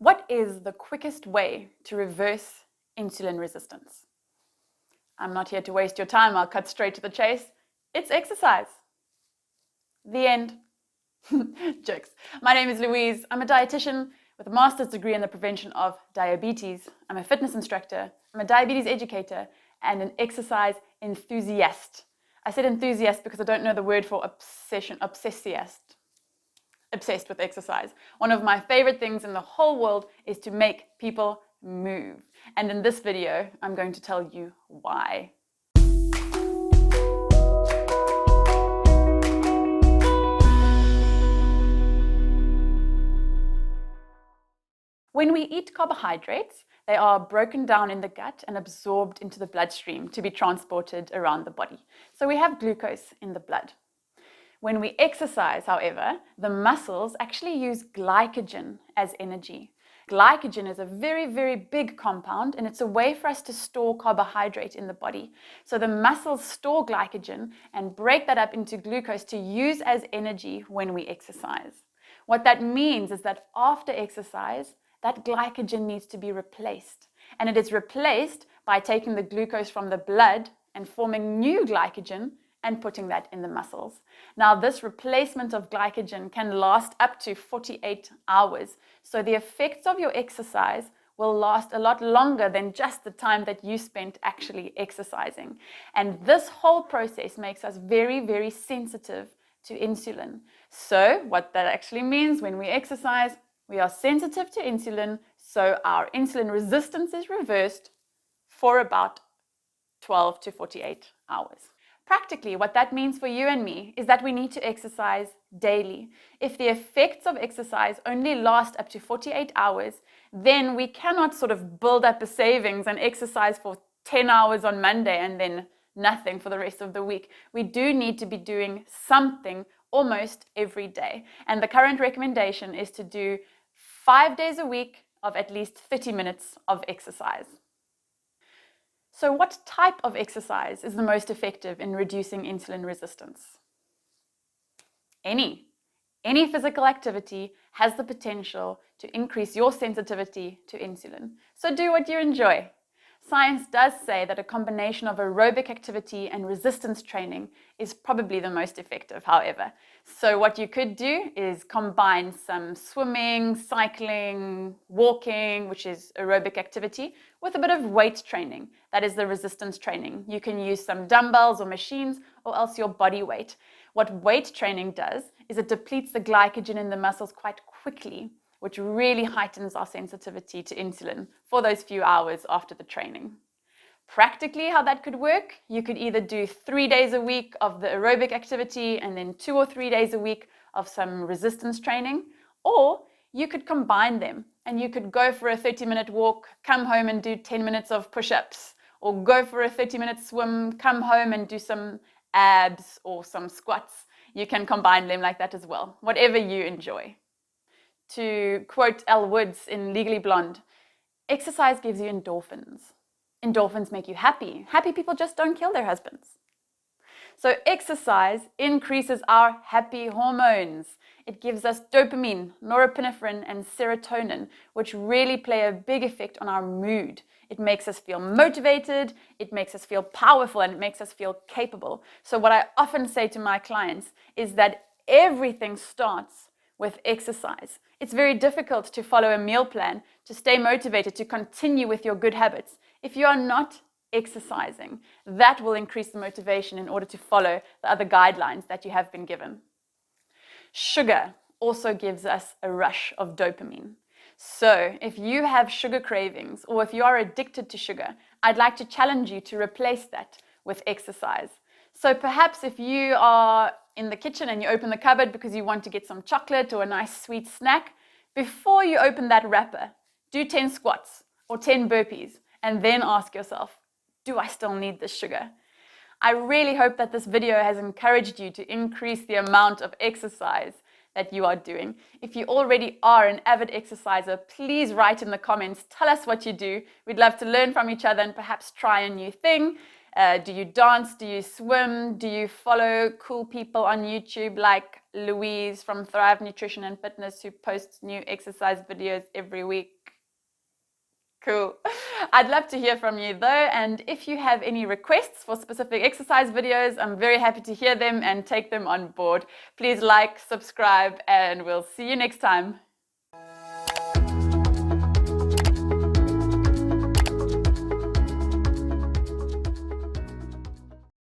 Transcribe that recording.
What is the quickest way to reverse insulin resistance? I'm not here to waste your time. I'll cut straight to the chase. It's exercise. The end. Jokes. My name is Louise. I'm a dietitian with a master's degree in the prevention of diabetes. I'm a fitness instructor. I'm a diabetes educator and an exercise enthusiast. I said enthusiast because I don't know the word for obsessed with exercise. One of my favorite things in the whole world is to make people move. And in this video, I'm going to tell you why. When we eat carbohydrates, they are broken down in the gut and absorbed into the bloodstream to be transported around the body. So we have glucose in the blood. When we exercise, however, the muscles actually use glycogen as energy. Glycogen is a very, very big compound, and it's a way for us to store carbohydrate in the body. So the muscles store glycogen and break that up into glucose to use as energy when we exercise. What that means is that after exercise, that glycogen needs to be replaced. And it is replaced by taking the glucose from the blood and forming new glycogen and putting that in the muscles. Now, this replacement of glycogen can last up to 48 hours. So the effects of your exercise will last a lot longer than just the time that you spent actually exercising. And this whole process makes us very, very sensitive to insulin. So what that actually means when we exercise, we are sensitive to insulin, so our insulin resistance is reversed for about 12 to 48 hours. Practically, what that means for you and me is that we need to exercise daily. If the effects of exercise only last up to 48 hours, then we cannot sort of build up a savings and exercise for 10 hours on Monday and then nothing for the rest of the week. We do need to be doing something almost every day. And the current recommendation is to do 5 days a week of at least 30 minutes of exercise. So what type of exercise is the most effective in reducing insulin resistance? Any physical activity has the potential to increase your sensitivity to insulin. So do what you enjoy. Science does say that a combination of aerobic activity and resistance training is probably the most effective, however. So what you could do is combine some swimming, cycling, walking, which is aerobic activity, with a bit of weight training. That is the resistance training. You can use some dumbbells or machines or else your body weight. What weight training does is it depletes the glycogen in the muscles quite quickly, which really heightens our sensitivity to insulin for those few hours after the training. Practically, how that could work, you could either do 3 days a week of the aerobic activity and then 2 or 3 days a week of some resistance training, or you could combine them and you could go for a 30-minute walk, come home and do 10 minutes of push-ups, or go for a 30-minute swim, come home and do some abs or some squats. You can combine them like that as well, whatever you enjoy. To quote Elle Woods in Legally Blonde, exercise gives you endorphins. Endorphins make you happy. Happy people just don't kill their husbands. So exercise increases our happy hormones. It gives us dopamine, norepinephrine, and serotonin, which really play a big effect on our mood. It makes us feel motivated, it makes us feel powerful, and it makes us feel capable. So what I often say to my clients is that everything starts with exercise. It's very difficult to follow a meal plan, to stay motivated, to continue with your good habits if you are not exercising. That will increase the motivation in order to follow the other guidelines that you have been given. Sugar also gives us a rush of dopamine. So if you have sugar cravings or if you are addicted to sugar, I'd like to challenge you to replace that with exercise. So perhaps if you are in the kitchen and you open the cupboard because you want to get some chocolate or a nice sweet snack, before you open that wrapper, do 10 squats or 10 burpees and then ask yourself, do I still need this sugar? I really hope that this video has encouraged you to increase the amount of exercise that you are doing. If you already are an avid exerciser, please write in the comments, tell us what you do. We'd love to learn from each other and perhaps try a new thing. Do you dance? Do you swim? Do you follow cool people on YouTube like Louise from Thrive Nutrition and Fitness, who posts new exercise videos every week? Cool. I'd love to hear from you though, and if you have any requests for specific exercise videos, I'm very happy to hear them and take them on board. Please like, subscribe, and we'll see you next time.